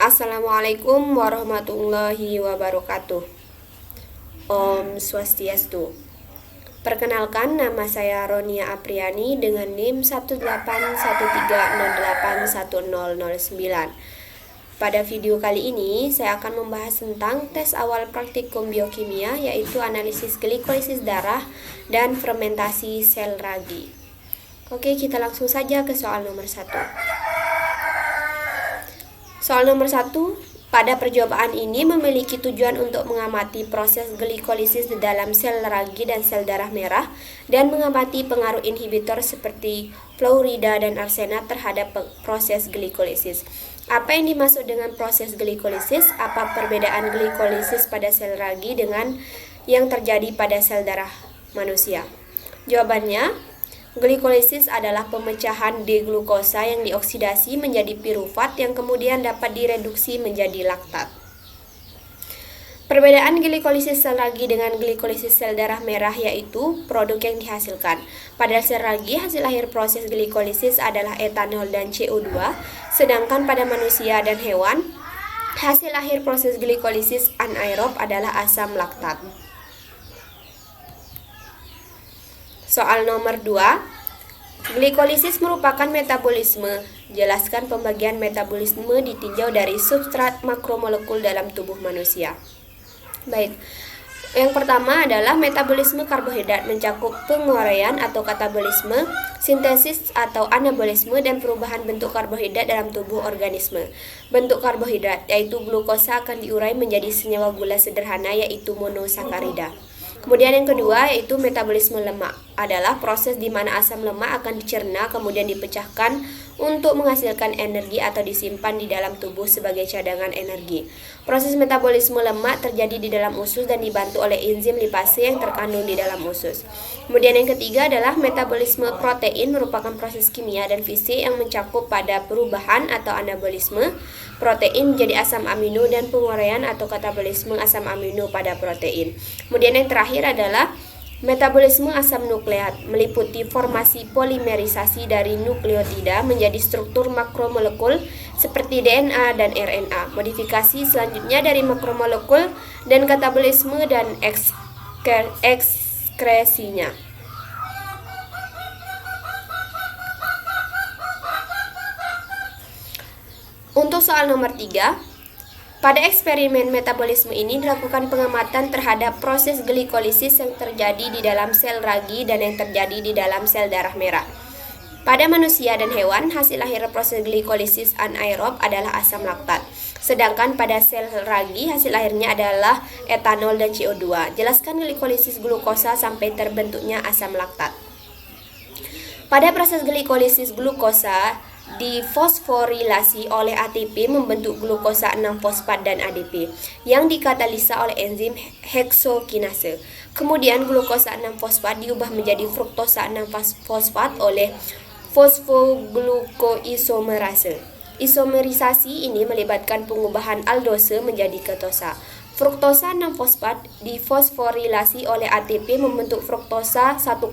Assalamualaikum warahmatullahi wabarakatuh. Om Swastiastu. Perkenalkan, nama saya Ronia Apriani dengan NIM 181308109. Pada video kali ini, saya akan membahas tentang tes awal praktikum biokimia, yaitu analisis glikolisis darah dan fermentasi sel ragi. Oke, kita langsung saja ke soal nomor 1. Soal nomor 1, pada percobaan ini memiliki tujuan untuk mengamati proses glikolisis di dalam sel ragi dan sel darah merah dan mengamati pengaruh inhibitor seperti fluorida dan arsena terhadap proses glikolisis. Apa yang dimaksud dengan proses glikolisis? Apa perbedaan glikolisis pada sel ragi dengan yang terjadi pada sel darah manusia? Jawabannya, glikolisis adalah pemecahan D-glukosa yang dioksidasi menjadi pirufat yang kemudian dapat direduksi menjadi laktat. Perbedaan glikolisis sel ragi dengan glikolisis sel darah merah yaitu produk yang dihasilkan. Pada sel ragi, hasil akhir proses glikolisis adalah etanol dan CO2, sedangkan pada manusia dan hewan, hasil akhir proses glikolisis anaerob adalah asam laktat. Soal nomor 2, glikolisis merupakan metabolisme. Jelaskan pembagian metabolisme ditinjau dari substrat makromolekul dalam tubuh manusia. Baik, yang pertama adalah metabolisme karbohidrat, mencakup penguraian atau katabolisme, sintesis atau anabolisme, dan perubahan bentuk karbohidrat dalam tubuh organisme. Bentuk karbohidrat yaitu glukosa akan diurai menjadi senyawa gula sederhana yaitu monosakarida. Kemudian yang kedua yaitu metabolisme lemak, adalah proses di mana asam lemak akan dicerna kemudian dipecahkan untuk menghasilkan energi atau disimpan di dalam tubuh sebagai cadangan energi. Proses metabolisme lemak terjadi di dalam usus dan dibantu oleh enzim lipase yang terkandung di dalam usus. Kemudian yang ketiga adalah metabolisme protein, merupakan proses kimia dan fisik yang mencakup pada perubahan atau anabolisme protein menjadi asam amino dan penguraian atau katabolisme asam amino pada protein. Kemudian yang terakhir adalah metabolisme asam nukleat, meliputi formasi polimerisasi dari nukleotida menjadi struktur makromolekul seperti DNA dan RNA. Modifikasi selanjutnya dari makromolekul dan katabolisme dan ekskresinya. Untuk soal nomor 3, pada eksperimen metabolisme ini dilakukan pengamatan terhadap proses glikolisis yang terjadi di dalam sel ragi dan yang terjadi di dalam sel darah merah. Pada manusia dan hewan, hasil akhir proses glikolisis anaerob adalah asam laktat. Sedangkan pada sel ragi, hasil akhirnya adalah etanol dan CO2. Jelaskan glikolisis glukosa sampai terbentuknya asam laktat. Pada proses glikolisis glukosa difosforilasi oleh ATP membentuk glukosa 6-fosfat dan ADP yang dikatalisa oleh enzim heksokinase. Kemudian glukosa 6-fosfat diubah menjadi fruktosa 6-fosfat oleh fosfoglukoisomerase. Isomerisasi ini melibatkan pengubahan aldose menjadi ketosa. Fruktosa 6-fosfat difosforilasi oleh ATP membentuk fruktosa 1,6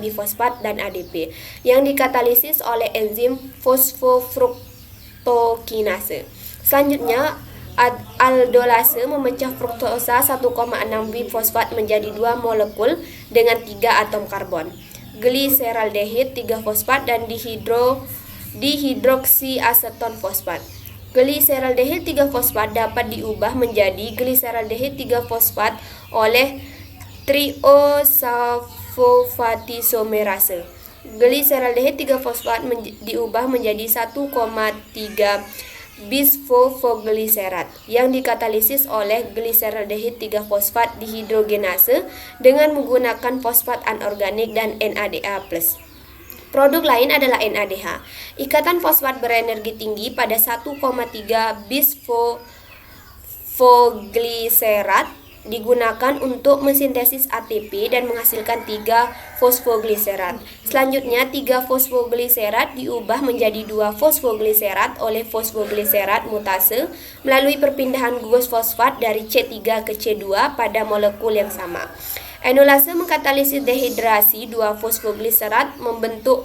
bifosfat dan ADP yang dikatalisis oleh enzim fosfofruktokinase. Selanjutnya, aldolase memecah fruktosa 1,6 bifosfat menjadi 2 molekul dengan 3 atom karbon. Gliseraldehid 3 fosfat dan dihidroksiaseton fosfat. Gliseraldehid 3 fosfat dapat diubah menjadi gliseraldehid 3 fosfat oleh triosafofatisomerase. Gliseraldehid 3 fosfat diubah menjadi 1,3 bisfosfogliserat yang dikatalisis oleh gliseraldehid 3 fosfat dihidrogenase dengan menggunakan fosfat anorganik dan NADH+. Produk lain adalah NADH. Ikatan fosfat berenergi tinggi pada 1,3 bisfosfogliserat digunakan untuk mensintesis ATP dan menghasilkan 3 fosfogliserat. Selanjutnya, 3 fosfogliserat diubah menjadi 2 fosfogliserat oleh fosfogliserat mutase melalui perpindahan gugus fosfat dari C3 ke C2 pada molekul yang sama. Enolase mengkatalisis dehidrasi 2 fosfogliserat membentuk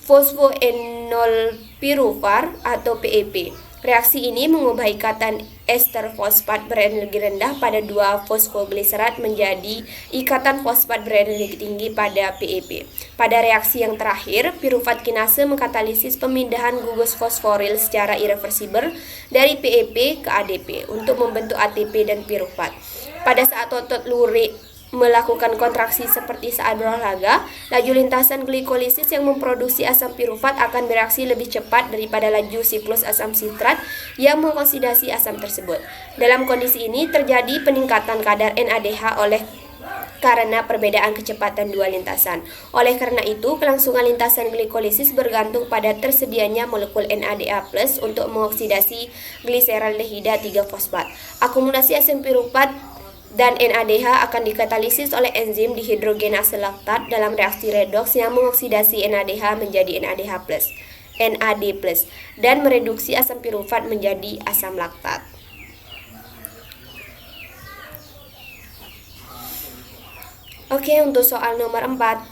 fosfoenolpirufar atau PEP. Reaksi ini mengubah ikatan ester fosfat berenergi rendah pada 2-fosfogliserat menjadi ikatan fosfat berenergi tinggi pada PEP. Pada reaksi yang terakhir, pirufat kinase mengkatalisis pemindahan gugus fosforil secara irreversibel dari PEP ke ADP untuk membentuk ATP dan pirufat. Pada saat otot lurik melakukan kontraksi seperti saat berolahraga, laju lintasan glikolisis yang memproduksi asam pirufat akan bereaksi lebih cepat daripada laju siklus asam sitrat yang mengoksidasi asam tersebut. Dalam kondisi ini terjadi peningkatan kadar NADH karena perbedaan kecepatan dua lintasan. Oleh karena itu, kelangsungan lintasan glikolisis bergantung pada tersedianya molekul NADH+ untuk mengoksidasi gliseraldehida 3-fosfat. Akumulasi asam pirufat dan NADH akan dikatalisis oleh enzim dihidrogenase laktat dalam reaksi redoks yang mengoksidasi NADH menjadi NAD+, dan mereduksi asam pirufat menjadi asam laktat. Oke, untuk soal nomor 4.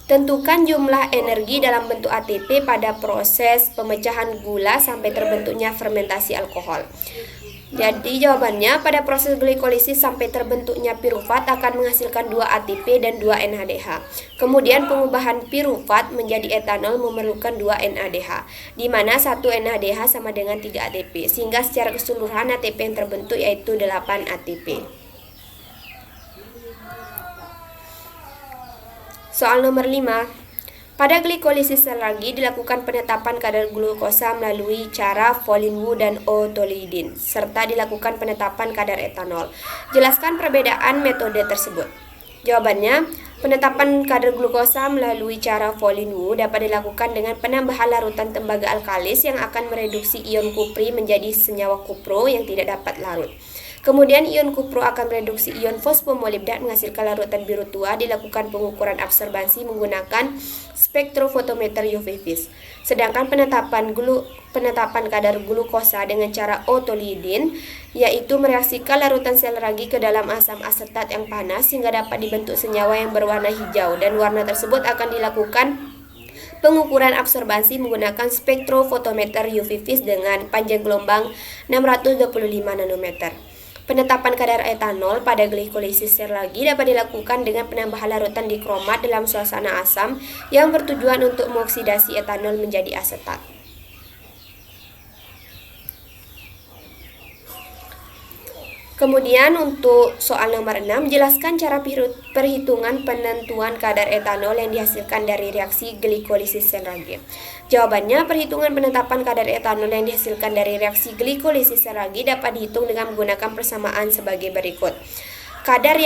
Tentukan jumlah energi dalam bentuk ATP pada proses pemecahan gula sampai terbentuknya fermentasi alkohol. Jadi jawabannya, pada proses glikolisis sampai terbentuknya pirufat akan menghasilkan 2 ATP dan 2 NADH. Kemudian pengubahan pirufat menjadi etanol memerlukan 2 NADH, di mana 1 NADH sama dengan 3 ATP, sehingga secara keseluruhan ATP yang terbentuk yaitu 8 ATP. Soal nomor 5. Pada glikolisis sel ragi dilakukan penetapan kadar glukosa melalui cara Volin-Wu dan Otolidin, serta dilakukan penetapan kadar etanol. Jelaskan perbedaan metode tersebut. Jawabannya, penetapan kadar glukosa melalui cara Volin-Wu dapat dilakukan dengan penambahan larutan tembaga alkalis yang akan mereduksi ion kupri menjadi senyawa kupro yang tidak dapat larut. Kemudian ion kupro akan mereduksi ion fosfomolibdat menghasilkan larutan biru tua. Dilakukan pengukuran absorbansi menggunakan spektrofotometer UV vis. Sedangkan penetapan kadar glukosa dengan cara otolidin, yaitu mereaksikan larutan sel ragi ke dalam asam asetat yang panas sehingga dapat dibentuk senyawa yang berwarna hijau, dan warna tersebut akan dilakukan pengukuran absorbansi menggunakan spektrofotometer UV vis dengan panjang gelombang 625 nanometer. Penetapan kadar etanol pada glikolisis sel ragi dapat dilakukan dengan penambahan larutan dikromat dalam suasana asam yang bertujuan untuk mengoksidasi etanol menjadi asetat. Kemudian untuk soal nomor 6, jelaskan cara perhitungan penentuan kadar etanol yang dihasilkan dari reaksi glikolisis sel ragi. Jawabannya, perhitungan penetapan kadar etanol yang dihasilkan dari reaksi glikolisis sel ragi dapat dihitung dengan menggunakan persamaan sebagai berikut. Kadar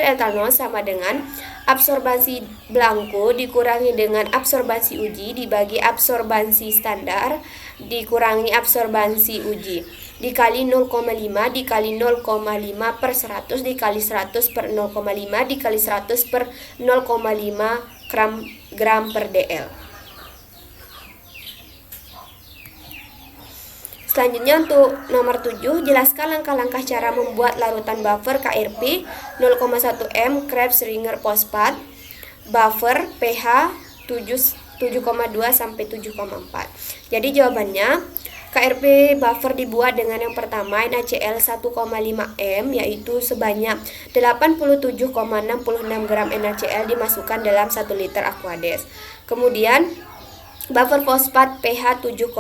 etanol sama dengan absorbansi blanko dikurangi dengan absorbansi uji dibagi absorbansi standar dikurangi absorbansi uji dikali 0,5 dikali 0,5 per 100 dikali 100 per 0,5 dikali 100 per 0,5 gram per dl. Selanjutnya untuk nomor 7, jelaskan langkah-langkah cara membuat larutan buffer KRP 0,1 m Krebs-Ringer fosfat buffer pH 7,2 sampai 7,4. Jadi jawabannya, KRP buffer dibuat dengan yang pertama NaCl 1,5 m, yaitu sebanyak 87,66 gram NaCl dimasukkan dalam 1 liter Aquades. Kemudian buffer fosfat pH 7,4.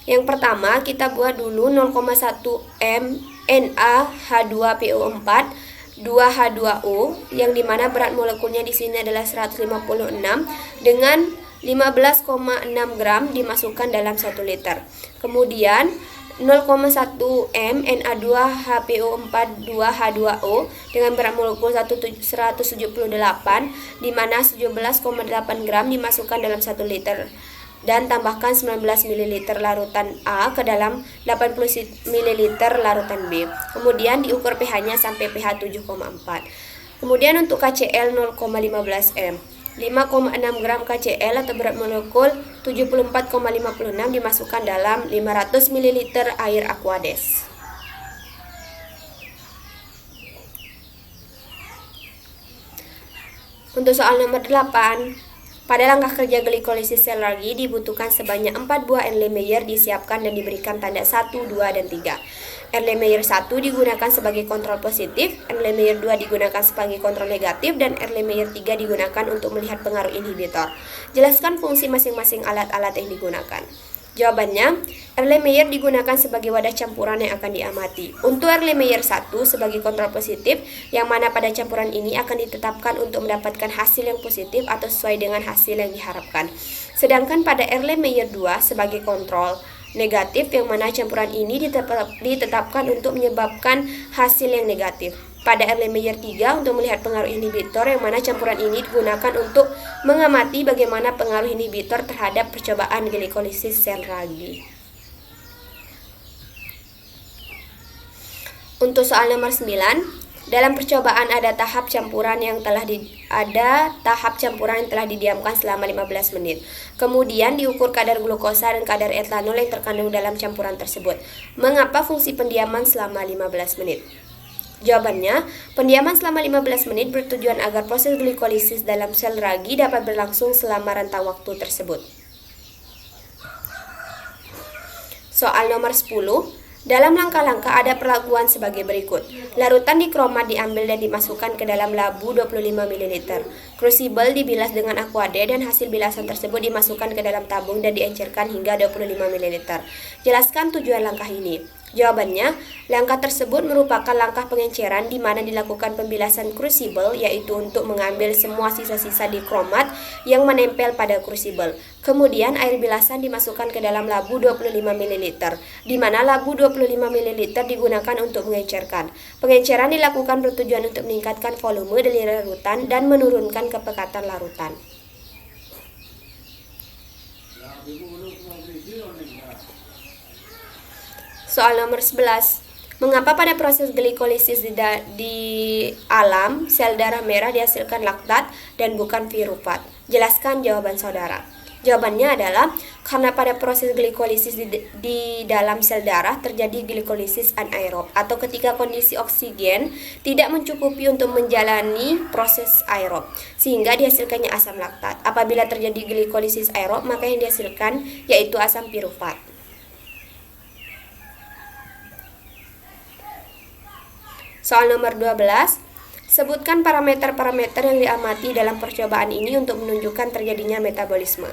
Yang pertama kita buat dulu 0,1 m NaH2PO4 2H2O, yang dimana berat molekulnya di sini adalah 156 dengan 15,6 gram dimasukkan dalam 1 liter. Kemudian 0,1 m Na2HPO4 2H2O dengan berat molekul 178 di mana 17,8 gram dimasukkan dalam 1 liter dan tambahkan 19 ml larutan A ke dalam 80 ml larutan B. Kemudian diukur pH-nya sampai pH 7,4. Kemudian untuk KCl 0,15 m. 5,6 gram KCl atau berat molekul 74,56 dimasukkan dalam 500 ml air Aquades. Untuk soal nomor 8, pada langkah kerja glikolisis sel ragi dibutuhkan sebanyak 4 buah Erlenmeyer disiapkan dan diberikan tanda 1, 2, dan 3. Erlenmeyer 1 digunakan sebagai kontrol positif, Erlenmeyer 2 digunakan sebagai kontrol negatif, dan Erlenmeyer 3 digunakan untuk melihat pengaruh inhibitor. Jelaskan fungsi masing-masing alat-alat yang digunakan. Jawabannya, Erlenmeyer digunakan sebagai wadah campuran yang akan diamati. Untuk Erlenmeyer 1 sebagai kontrol positif, yang mana pada campuran ini akan ditetapkan untuk mendapatkan hasil yang positif atau sesuai dengan hasil yang diharapkan. Sedangkan pada Erlenmeyer 2 sebagai kontrol negatif, yang mana campuran ini ditetapkan untuk menyebabkan hasil yang negatif. Pada Erlenmeyer 3 untuk melihat pengaruh inhibitor, yang mana campuran ini digunakan untuk mengamati bagaimana pengaruh inhibitor terhadap percobaan glikolisis sel ragi. Untuk soal nomor 9, dalam percobaan ada tahap campuran yang telah didiamkan selama 15 menit. Kemudian diukur kadar glukosa dan kadar etanol yang terkandung dalam campuran tersebut. Mengapa fungsi pendiaman selama 15 menit? Jawabannya, pendiaman selama 15 menit bertujuan agar proses glikolisis dalam sel ragi dapat berlangsung selama rentang waktu tersebut. Soal nomor 10, dalam langkah-langkah ada perlakuan sebagai berikut. Larutan dikromat diambil dan dimasukkan ke dalam labu 25 ml. Crucible dibilas dengan aquade dan hasil bilasan tersebut dimasukkan ke dalam tabung dan diencerkan hingga 25 ml. Jelaskan tujuan langkah ini. Jawabannya, langkah tersebut merupakan langkah pengenceran di mana dilakukan pembilasan crucible, yaitu untuk mengambil semua sisa-sisa dikromat yang menempel pada crucible. Kemudian air bilasan dimasukkan ke dalam labu 25 ml, di mana labu 25 ml digunakan untuk mengencerkan. Pengenceran dilakukan bertujuan untuk meningkatkan volume dari larutan dan menurunkan kepekatan larutan. Soal nomor 11. Mengapa pada proses glikolisis di alam sel darah merah dihasilkan laktat dan bukan pirufat? Jelaskan jawaban saudara. Jawabannya adalah karena pada proses glikolisis di dalam sel darah terjadi glikolisis anaerob atau ketika kondisi oksigen tidak mencukupi untuk menjalani proses aerob sehingga dihasilkannya asam laktat. Apabila terjadi glikolisis aerob, maka yang dihasilkan yaitu asam pirufat. Soal nomor 12, sebutkan parameter-parameter yang diamati dalam percobaan ini untuk menunjukkan terjadinya metabolisme.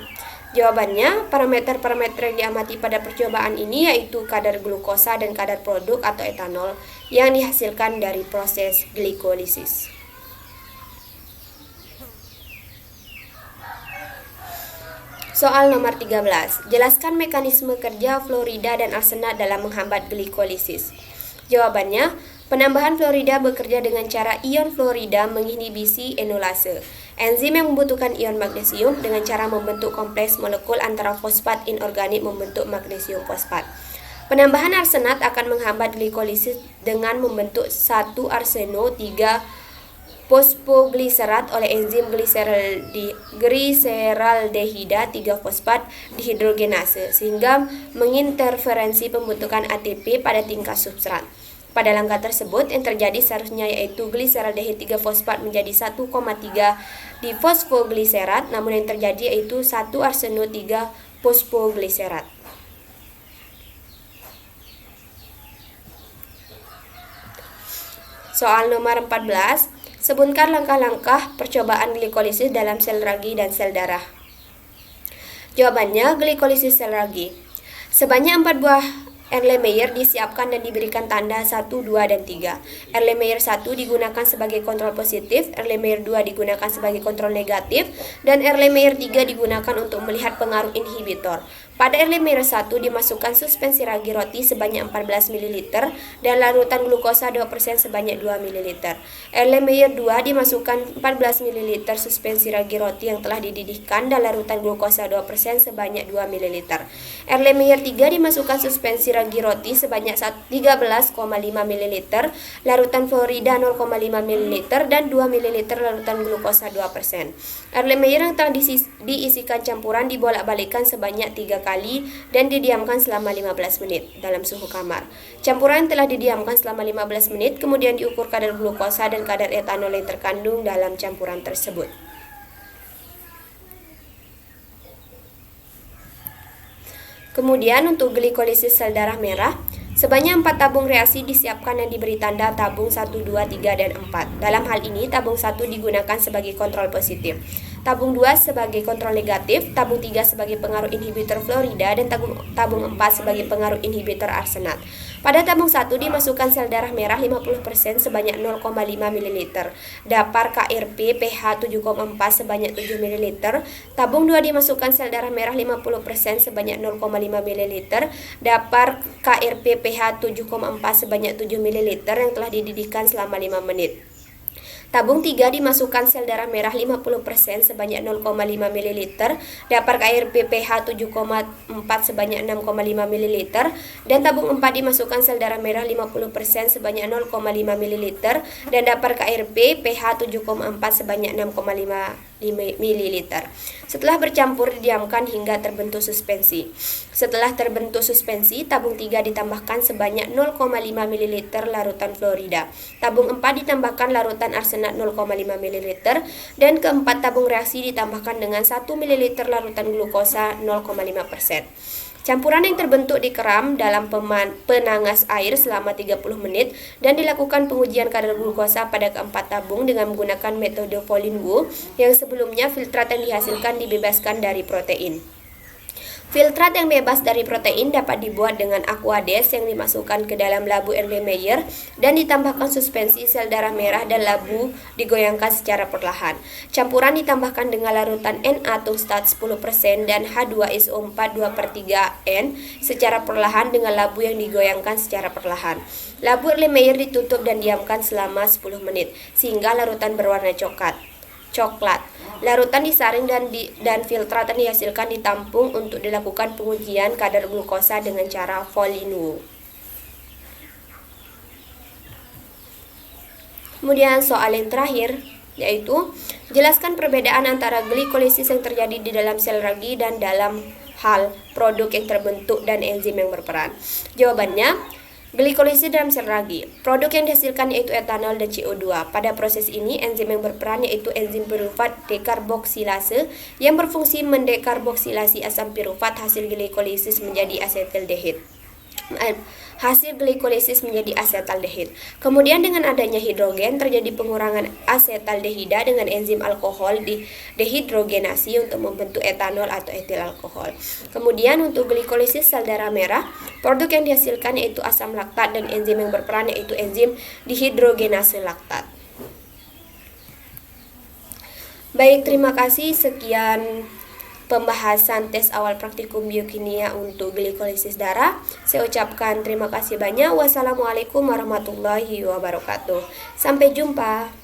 Jawabannya, parameter-parameter yang diamati pada percobaan ini yaitu kadar glukosa dan kadar produk atau etanol yang dihasilkan dari proses glikolisis. Soal nomor 13, jelaskan mekanisme kerja fluorida dan arsenat dalam menghambat glikolisis. Jawabannya, penambahan fluorida bekerja dengan cara ion fluorida menginhibisi enolase, enzim yang membutuhkan ion magnesium dengan cara membentuk kompleks molekul antara fosfat inorganik membentuk magnesium fosfat. Penambahan arsenat akan menghambat glikolisis dengan membentuk 1 arseno 3 fosfogliserat oleh enzim gliseraldehida 3 fosfat dihidrogenase sehingga menginterferensi pembentukan ATP pada tingkat substrat. Pada langkah tersebut yang terjadi seharusnya yaitu gliseraldehid 3 fosfat menjadi 1,3 difosfogliserat, namun yang terjadi yaitu 1 arseno 3 fosfogliserat. Soal nomor 14, sebutkan langkah-langkah percobaan glikolisis dalam sel ragi dan sel darah. Jawabannya, glikolisis sel ragi. Sebanyak 4 buah Erlenmeyer disiapkan dan diberikan tanda 1, 2, dan 3. Erlenmeyer 1 digunakan sebagai kontrol positif, Erlenmeyer 2 digunakan sebagai kontrol negatif, dan Erlenmeyer 3 digunakan untuk melihat pengaruh inhibitor. Pada Erlenmeyer 1 dimasukkan suspensi ragi roti sebanyak 14 ml dan larutan glukosa 2% sebanyak 2 ml. Erlenmeyer 2 dimasukkan 14 ml suspensi ragi roti yang telah dididihkan dan larutan glukosa 2% sebanyak 2 ml. Erlenmeyer 3 dimasukkan suspensi ragi roti sebanyak 13,5 ml, larutan fluorida 0,5 ml dan 2 ml larutan glukosa 2%. Erlenmeyer yang telah diisikan campuran dibolak-balikkan sebanyak 3 kali dan didiamkan selama 15 menit dalam suhu kamar. Campuran telah didiamkan selama 15 menit, kemudian diukur kadar glukosa dan kadar etanol yang terkandung dalam campuran tersebut. Kemudian untuk glikolisis sel darah merah, sebanyak 4 tabung reaksi disiapkan yang diberi tanda tabung 1, 2, 3, dan 4. Dalam hal ini, tabung 1 digunakan sebagai kontrol positif, tabung 2 sebagai kontrol negatif, tabung 3 sebagai pengaruh inhibitor fluorida, dan tabung 4 sebagai pengaruh inhibitor arsenat. Pada tabung 1 dimasukkan sel darah merah 50% sebanyak 0,5 ml, dapar KRP pH 7,4 sebanyak 7 ml, tabung 2 dimasukkan sel darah merah 50% sebanyak 0,5 ml, dapar KRP pH 7,4 sebanyak 7 ml yang telah dididihkan selama 5 menit. Tabung 3 dimasukkan sel darah merah 50% sebanyak 0,5 ml, dapar KRP pH 7,4 sebanyak 6,5 ml, dan tabung 4 dimasukkan sel darah merah 50% sebanyak 0,5 ml, dan dapar KRP pH 7,4 sebanyak 6,5 ml. Setelah bercampur didiamkan hingga terbentuk suspensi. Setelah terbentuk suspensi, tabung 3 ditambahkan sebanyak 0,5 ml larutan fluorida. Tabung 4 ditambahkan larutan arsenat 0,5 ml, dan keempat tabung reaksi ditambahkan dengan 1 ml larutan glukosa 0,5%. Campuran yang terbentuk dikeram dalam penangas air selama 30 menit dan dilakukan pengujian kadar glukosa pada keempat tabung dengan menggunakan metode Volin-Wu yang sebelumnya filtrat yang dihasilkan dibebaskan dari protein. Filtrat yang bebas dari protein dapat dibuat dengan Aquades yang dimasukkan ke dalam labu Erlenmeyer dan ditambahkan suspensi sel darah merah dan labu digoyangkan secara perlahan. Campuran ditambahkan dengan larutan Na tungstat 10% dan H2SO4 2/3N secara perlahan dengan labu yang digoyangkan secara perlahan. Labu Erlenmeyer ditutup dan diamkan selama 10 menit sehingga larutan berwarna coklat. Larutan disaring dan filtrat yang dihasilkan ditampung untuk dilakukan pengujian kadar glukosa dengan cara Volin-Wu. Kemudian soal yang terakhir yaitu jelaskan perbedaan antara glikolisis yang terjadi di dalam sel ragi dan dalam hal produk yang terbentuk dan enzim yang berperan. Jawabannya, glikolisis dalam sel ragi. Produk yang dihasilkan yaitu etanol dan CO2. Pada proses ini, enzim yang berperan yaitu enzim pirufat dekarboksilase yang berfungsi mendekarboksilasi asam pirufat hasil glikolisis menjadi asetaldehid. Kemudian dengan adanya hidrogen terjadi pengurangan asetaldehida dengan enzim alkohol dehidrogenasi untuk membentuk etanol atau etil alkohol. Kemudian untuk glikolisis sel darah merah, produk yang dihasilkan yaitu asam laktat dan enzim yang berperan yaitu enzim dihidrogenase laktat. Baik, terima kasih. Sekian pembahasan tes awal praktikum biokimia untuk glikolisis darah. Saya ucapkan terima kasih banyak. Wassalamualaikum warahmatullahi wabarakatuh. Sampai jumpa.